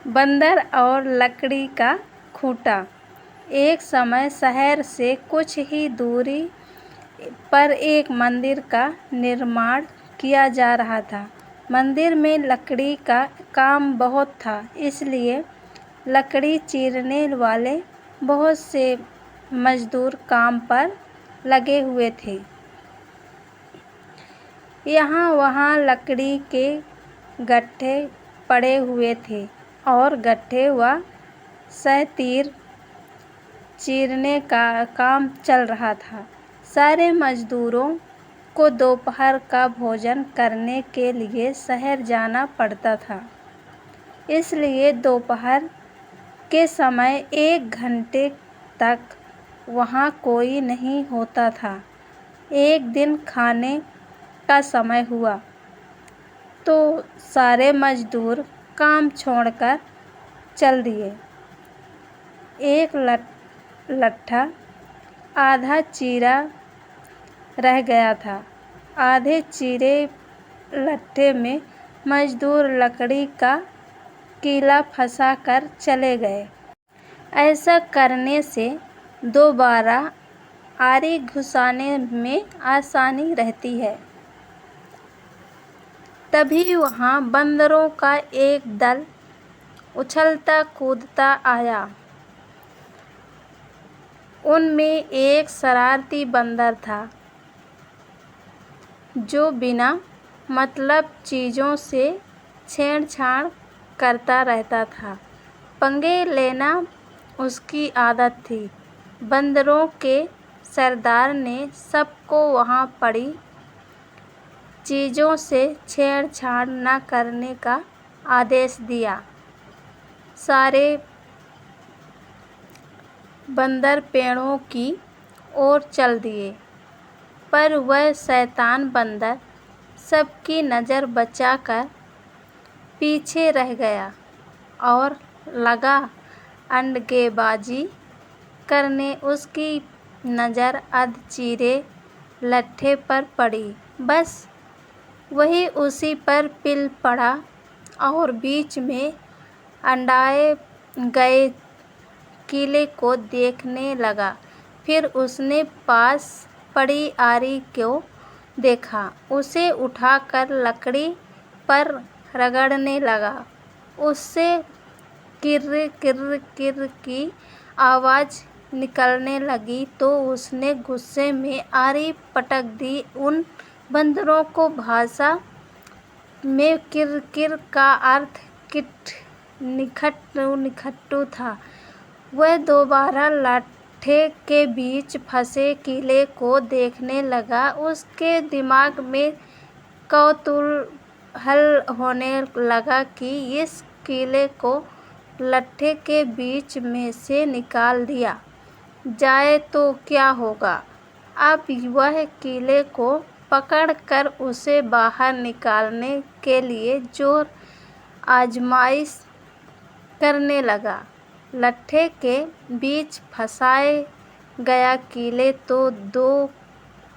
बंदर और लकड़ी का खूंटा। एक समय शहर से कुछ ही दूरी पर एक मंदिर का निर्माण किया जा रहा था। मंदिर में लकड़ी का काम बहुत था, इसलिए लकड़ी चीरने वाले बहुत से मजदूर काम पर लगे हुए थे। यहाँ वहाँ लकड़ी के गट्ठे पड़े हुए थे और गट्ठे व सह-तीर चीरने का काम चल रहा था। सारे मजदूरों को दोपहर का भोजन करने के लिए शहर जाना पड़ता था, इसलिए दोपहर के समय 1 घंटे तक वहाँ कोई नहीं होता था। एक दिन खाने का समय हुआ तो सारे मजदूर काम छोड़कर चल दिए। एक लट्ठा आधा चीरा रह गया था। आधे चीरे लट्ठे में मजदूर लकड़ी का कीला फंसा कर चले गए। ऐसा करने से दोबारा आरी घुसाने में आसानी रहती है। तभी वहाँ बंदरों का एक दल उछलता कूदता आया। उनमें एक शरारती बंदर था जो बिना मतलब चीज़ों से छेड़छाड़ करता रहता था। पंगे लेना उसकी आदत थी। बंदरों के सरदार ने सबको वहाँ पड़ी चीज़ों से छेड़छाड़ न करने का आदेश दिया। सारे बंदर पेड़ों की ओर चल दिए, पर वह शैतान बंदर सबकी नज़र बचाकर पीछे रह गया और लगा अंडगेबाजी करने। उसकी नज़र अधचीरे लट्ठे पर पड़ी। बस वही उसी पर पिल पड़ा और बीच में अंडाए गए कीले को देखने लगा। फिर उसने पास पड़ी आरी को देखा। उसे उठाकर लकड़ी पर रगड़ने लगा। उससे किर्र किर्र किर्र की आवाज़ निकलने लगी तो उसने गुस्से में आरी पटक दी। उन बंदरों को भाषा में किर्र किर्र का अर्थ निखट्टू था। वह दोबारा लट्ठे के बीच फंसे कीले को देखने लगा। उसके दिमाग में कौतूहल होने लगा कि इस कीले को लट्ठे के बीच में से निकाल दिया जाए तो क्या होगा। अब वह कीले को पकड़कर उसे बाहर निकालने के लिए जोर आजमाइश करने लगा। लट्ठे के बीच फंसाए गया कीले तो 2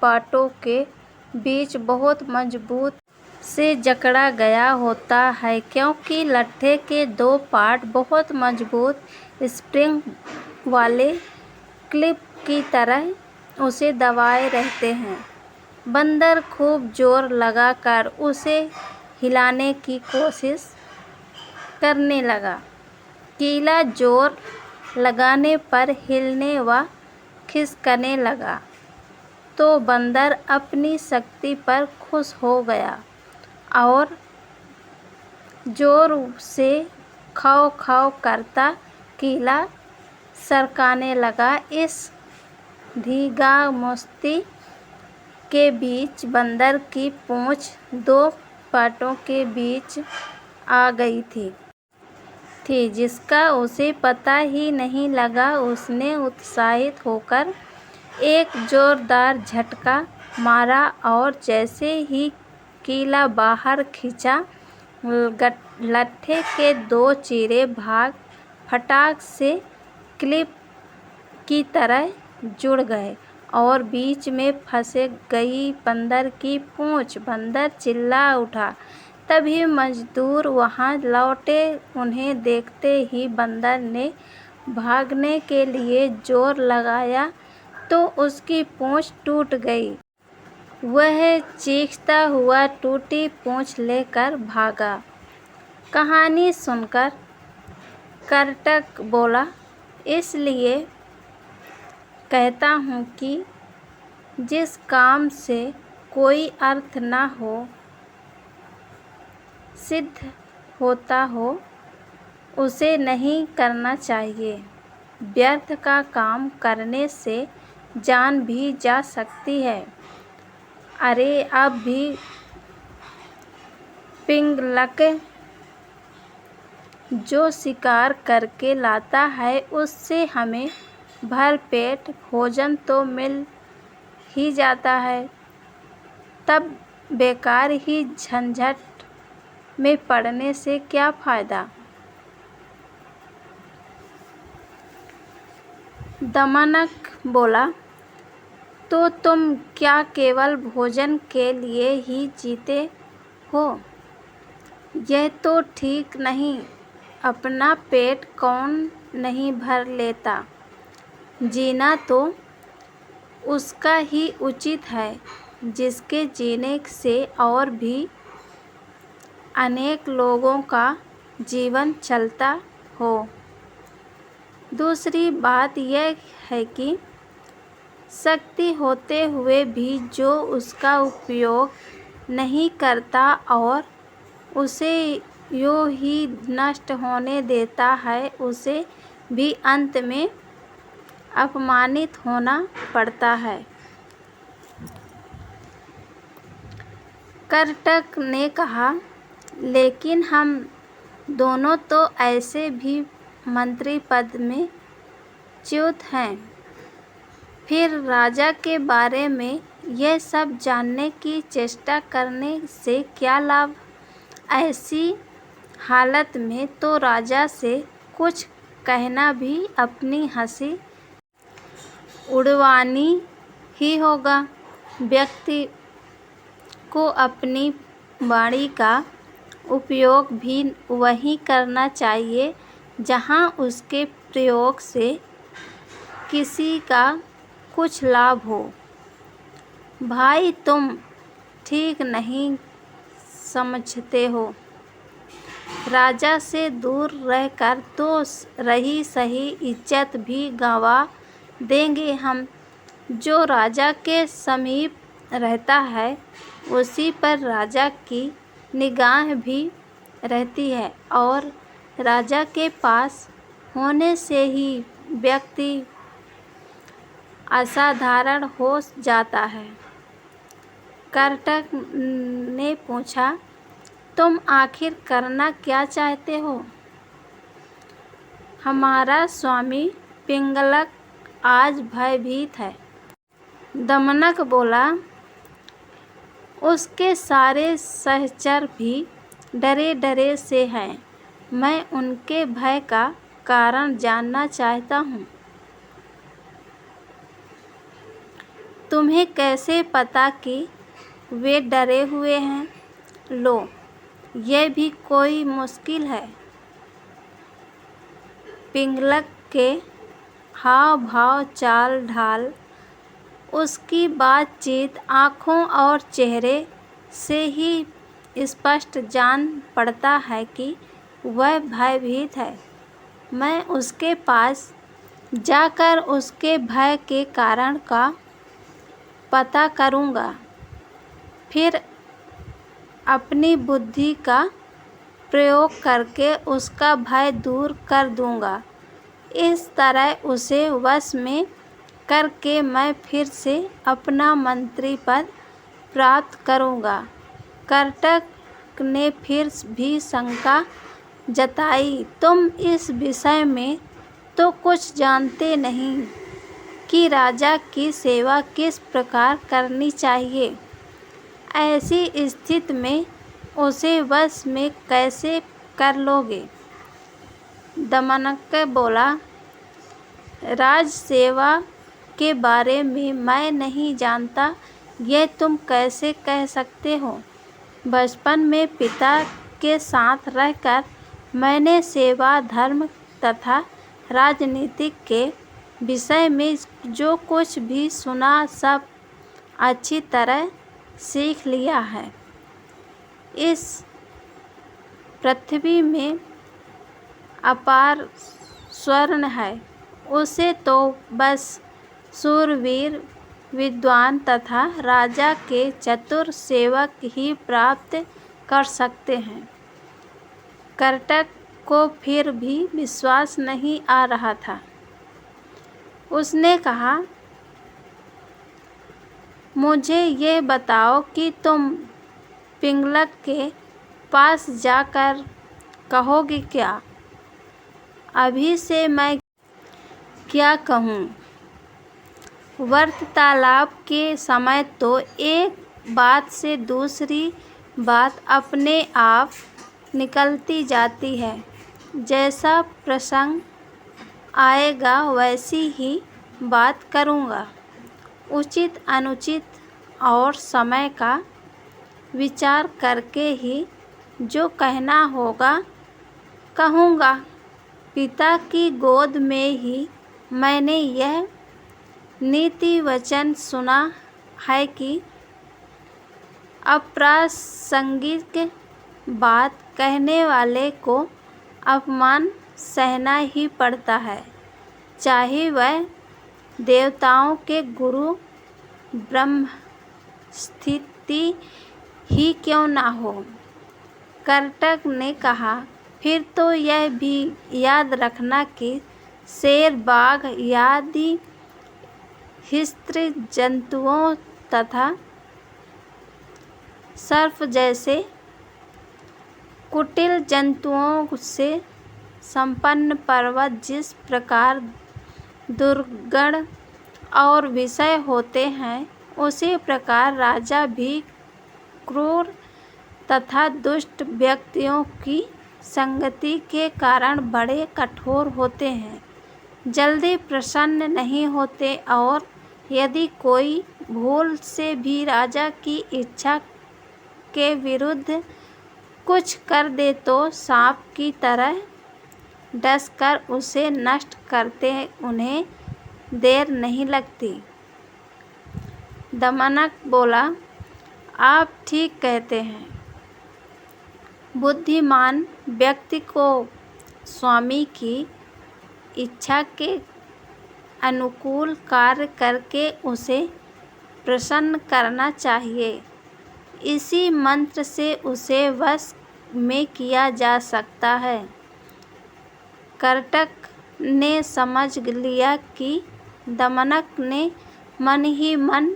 पाटों के बीच बहुत मजबूत से जकड़ा गया होता है, क्योंकि लट्ठे के 2 पाट बहुत मजबूत स्प्रिंग वाले क्लिप की तरह उसे दबाए रहते हैं। बंदर खूब जोर लगाकर उसे हिलाने की कोशिश करने लगा। कीला जोर लगाने पर हिलने व खिसकने लगा तो बंदर अपनी शक्ति पर खुश हो गया और जोर से खौं खौं करता कीला सरकाने लगा। इस धींगामुश्ती के बीच बंदर की पूँछ 2 पाटों के बीच आ गई थी, जिसका उसे पता ही नहीं लगा। उसने उत्साहित होकर एक जोरदार झटका मारा और जैसे ही कीला बाहर खींचा, लट्ठे के 2 चीरे भाग फटाक से क्लिप की तरह जुड़ गए और बीच में फंस गई बंदर की पूँछ। बंदर चिल्ला उठा, तभी मजदूर वहाँ लौटे। उन्हें देखते ही बंदर ने भागने के लिए जोर लगाया तो उसकी पूँछ टूट गई। वह चीखता हुआ टूटी पूँछ लेकर भागा। कहानी सुनकर करटक बोला, इसलिए कहता हूँ कि जिस काम से कोई अर्थ न हो, सिद्ध होता हो, उसे नहीं करना चाहिए। व्यर्थ का काम करने से जान भी जा सकती है। अरे अब भी पिंगलक जो शिकार करके लाता है उससे हमें भरपेट भोजन तो मिल ही जाता है, तब बेकार ही झंझट में पड़ने से क्या फ़ायदा। दमनक बोला, तो तुम क्या केवल भोजन के लिए ही जीते हो? यह तो ठीक नहीं। अपना पेट कौन नहीं भर लेता। जीना तो उसका ही उचित है जिसके जीने से और भी अनेक लोगों का जीवन चलता हो। दूसरी बात यह है कि शक्ति होते हुए भी जो उसका उपयोग नहीं करता और उसे यूं ही नष्ट होने देता है, उसे भी अंत में अपमानित होना पड़ता है। करटक ने कहा, लेकिन हम दोनों तो ऐसे भी मंत्री पद में च्युत हैं। फिर राजा के बारे में यह सब जानने की चेष्टा करने से क्या लाभ? ऐसी हालत में तो राजा से कुछ कहना भी अपनी हंसी उड़वानी ही होगा। व्यक्ति को अपनी वाणी का उपयोग भी वहीं करना चाहिए जहाँ उसके प्रयोग से किसी का कुछ लाभ हो। भाई, तुम ठीक नहीं समझते हो। राजा से दूर रहकर तो रही सही इज्जत भी गंवा देंगे हम। जो राजा के समीप रहता है उसी पर राजा की निगाह भी रहती है और राजा के पास होने से ही व्यक्ति असाधारण हो जाता है। करटक ने पूछा, तुम आखिर करना क्या चाहते हो? हमारा स्वामी पिंगलक आज भयभीत है। दमनक बोला, उसके सारे सहचर भी डरे डरे से हैं। मैं उनके भय का कारण जानना चाहता हूँ। तुम्हें कैसे पता कि वे डरे हुए हैं? लो, यह भी कोई मुश्किल है। पिंगलक के हाव भाव, चाल ढाल, उसकी बातचीत, आँखों और चेहरे से ही स्पष्ट जान पड़ता है कि वह भयभीत है। मैं उसके पास जाकर उसके भय के कारण का पता करूँगा, फिर अपनी बुद्धि का प्रयोग करके उसका भय दूर कर दूँगा। इस तरह उसे वश में करके मैं फिर से अपना मंत्री पद प्राप्त करूँगा। करटक ने फिर भी शंका जताई, तुम इस विषय में तो कुछ जानते नहीं कि राजा की सेवा किस प्रकार करनी चाहिए। ऐसी स्थिति में उसे वश में कैसे कर लोगे? दमनक बोला, राज सेवा के बारे में मैं नहीं जानता, यह तुम कैसे कह सकते हो? बचपन में पिता के साथ रहकर मैंने सेवा, धर्म तथा राजनीति के विषय में जो कुछ भी सुना सब अच्छी तरह सीख लिया है। इस पृथ्वी में अपार स्वर्ण है, उसे तो बस शूरवीर, विद्वान तथा राजा के चतुर सेवक ही प्राप्त कर सकते हैं। कर्टक को फिर भी विश्वास नहीं आ रहा था। उसने कहा, मुझे ये बताओ कि तुम पिंगलक के पास जाकर कहोगे क्या? अभी से मैं क्या कहूँ? वार्तालाप के समय तो एक बात से दूसरी बात अपने आप निकलती जाती है। जैसा प्रसंग आएगा वैसी ही बात करूँगा। उचित अनुचित और समय का विचार करके ही जो कहना होगा कहूँगा। पिता की गोद में ही मैंने यह नीति वचन सुना है कि अप्रासंगिक बात कहने वाले को अपमान सहना ही पड़ता है, चाहे वह देवताओं के गुरु ब्रह्मस्थिति ही क्यों ना हो। कर्टक ने कहा, फिर तो यह भी याद रखना कि शेर, बाघ आदि हिंस्र जंतुओं तथा सर्प जैसे कुटिल जंतुओं से संपन्न पर्वत जिस प्रकार दुर्गण और विषय होते हैं, उसी प्रकार राजा भी क्रूर तथा दुष्ट व्यक्तियों की संगति के कारण बड़े कठोर होते हैं, जल्दी प्रसन्न नहीं होते और यदि कोई भूल से भी राजा की इच्छा के विरुद्ध कुछ कर दे तो सांप की तरह डसकर उसे नष्ट करते उन्हें देर नहीं लगती। दमनक बोला, आप ठीक कहते हैं। बुद्धिमान व्यक्ति को स्वामी की इच्छा के अनुकूल कार्य करके उसे प्रसन्न करना चाहिए। इसी मंत्र से उसे वश में किया जा सकता है। कर्टक ने समझ लिया कि दमनक ने मन ही मन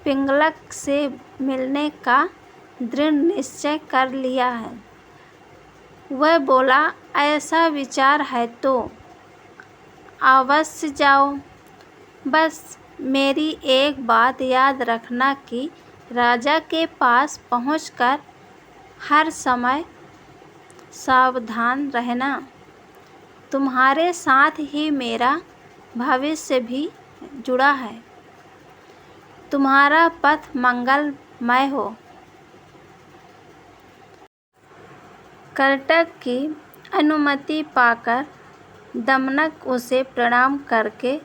पिंगलक से मिलने का दृढ़ निश्चय कर लिया है। वह बोला, ऐसा विचार है तो अवश्य जाओ। बस मेरी एक बात याद रखना कि राजा के पास पहुंचकर हर समय सावधान रहना। तुम्हारे साथ ही मेरा भविष्य भी जुड़ा है। तुम्हारा पथ मंगलमय हो। कर्टक की अनुमति पाकर दमनक उसे प्रणाम करके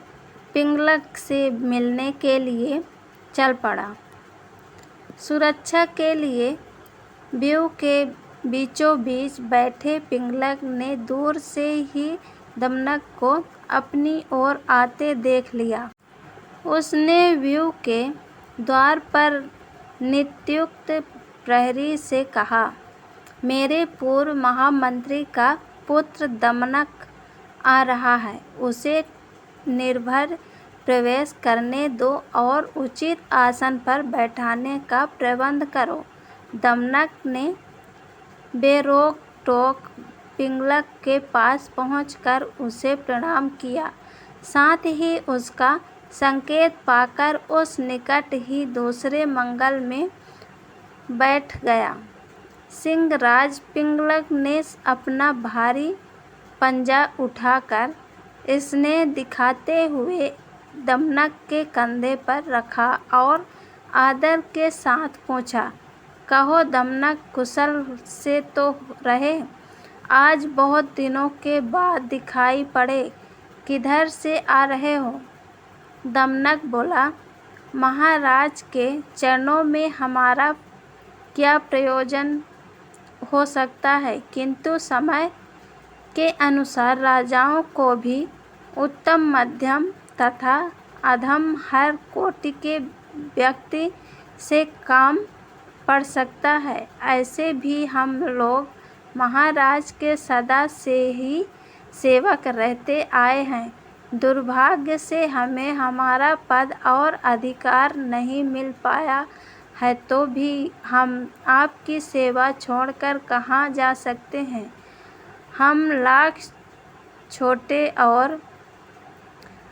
पिंगलक से मिलने के लिए चल पड़ा। सुरक्षा के लिए व्यू के बीचों बीच बैठे पिंगलक ने दूर से ही दमनक को अपनी ओर आते देख लिया। उसने व्यू के द्वार पर नियुक्त प्रहरी से कहा, मेरे पूर्व महामंत्री का पुत्र दमनक आ रहा है। उसे निर्भय प्रवेश करने दो और उचित आसन पर बैठाने का प्रबंध करो। दमनक ने बेरोक टोक पिंगलक के पास पहुंचकर उसे प्रणाम किया, साथ ही उसका संकेत पाकर उस निकट ही दूसरे मंगल में बैठ गया। सिंहराज पिंगलक ने अपना भारी पंजा उठाकर स्नेह दिखाते हुए दमनक के कंधे पर रखा और आदर के साथ पूछा, कहो दमनक कुशल से तो रहे? आज बहुत दिनों के बाद दिखाई पड़े, किधर से आ रहे हो? दमनक बोला, महाराज के चरणों में हमारा क्या प्रयोजन हो सकता है, किंतु समय के अनुसार राजाओं को भी उत्तम, मध्यम तथा अधम हर कोटि के व्यक्ति से काम पड़ सकता है। ऐसे भी हम लोग महाराज के सदा से ही सेवक रहते आए हैं। दुर्भाग्य से हमें हमारा पद और अधिकार नहीं मिल पाया है, तो भी हम आपकी सेवा छोड़कर कहाँ जा सकते हैं। हम लाख छोटे और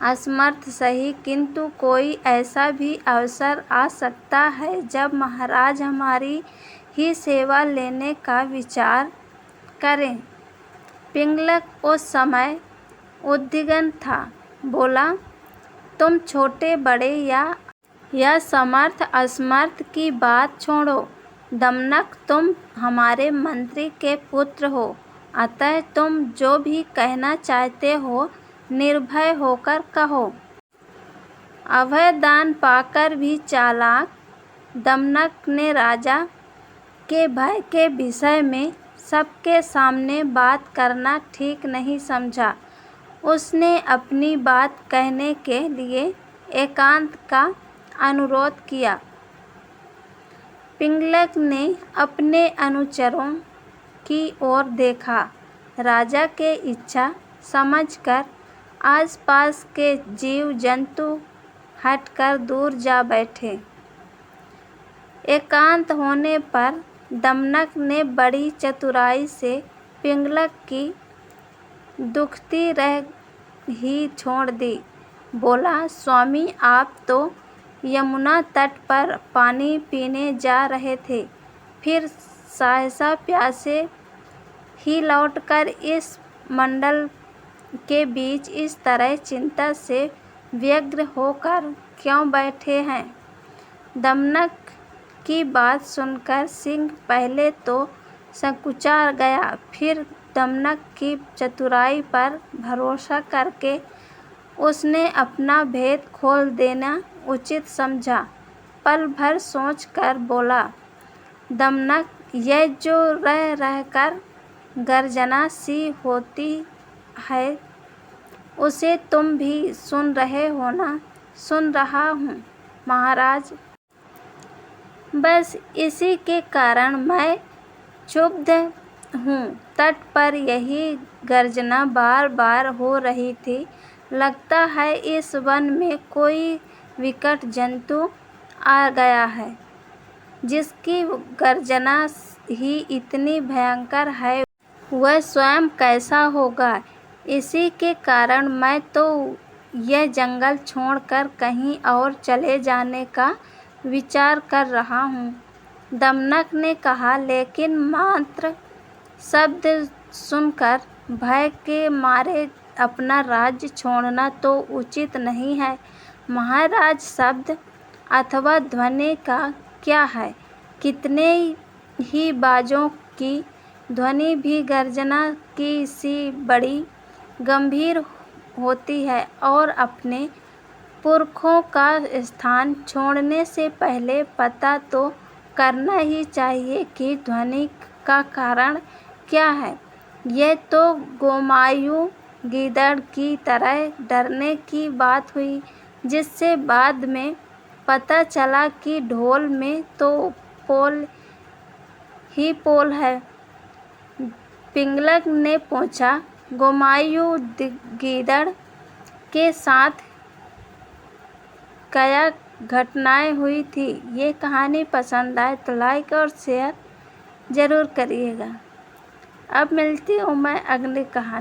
असमर्थ सही, किंतु कोई ऐसा भी अवसर आ सकता है जब महाराज हमारी ही सेवा लेने का विचार करें। पिंगलक उस समय उद्विग्न था, बोला, तुम छोटे बड़े या समर्थ असमर्थ की बात छोड़ो। दमनक, तुम हमारे मंत्री के पुत्र हो, अतः तुम जो भी कहना चाहते हो निर्भय होकर कहो। अभय दान पाकर भी चालाक दमनक ने राजा के भय के विषय में सबके सामने बात करना ठीक नहीं समझा। उसने अपनी बात कहने के लिए एकांत का अनुरोध किया। पिंगलक ने अपने अनुचरों की ओर देखा। राजा के इच्छा समझकर आसपास के जीव जंतु हटकर दूर जा बैठे। एकांत होने पर दमनक ने बड़ी चतुराई से पिंगलक की दुखती रह ही छोड़ दी। बोला, स्वामी, आप तो यमुना तट पर पानी पीने जा रहे थे, फिर सहसा प्यासे ही लौटकर इस मंडल के बीच इस तरह चिंता से व्यग्र होकर क्यों बैठे हैं? दमनक की बात सुनकर सिंह पहले तो संकुचा गया, फिर दमनक की चतुराई पर भरोसा करके उसने अपना भेद खोल देना उचित समझा। पल भर सोचकर बोला, दमनक, यह जो रह रहकर गर्जना सी होती है, उसे तुम भी सुन रहे हो ना? सुन रहा हूँ महाराज। बस इसी के कारण मैं क्षुब्ध हूँ। तट पर यही गर्जना बार बार हो रही थी। लगता है इस वन में कोई विकट जंतु आ गया है, जिसकी गर्जना ही इतनी भयंकर है। वह स्वयं कैसा होगा? इसी के कारण मैं तो यह जंगल छोड़कर कहीं और चले जाने का विचार कर रहा हूँ। दमनक ने कहा, लेकिन मात्र शब्द सुनकर भय के मारे अपना राज्य छोड़ना तो उचित नहीं है। महाराज, शब्द अथवा ध्वनि का क्या है? कितने ही बाजों की ध्वनि भी गर्जना की सी बड़ी गंभीर होती है, और अपने पुरखों का स्थान छोड़ने से पहले पता तो करना ही चाहिए कि ध्वनि का कारण क्या है। यह तो गोमायु गीदड़ की तरह डरने की बात हुई, जिससे बाद में पता चला कि ढोल में तो पोल ही पोल है। पिंगलक ने पूछा, गोमायु गीदड़ के साथ क्या घटनाएं हुई थी? ये कहानी पसंद आए तो लाइक और शेयर ज़रूर करिएगा। अब मिलती हूँ मैं अगली कहानी।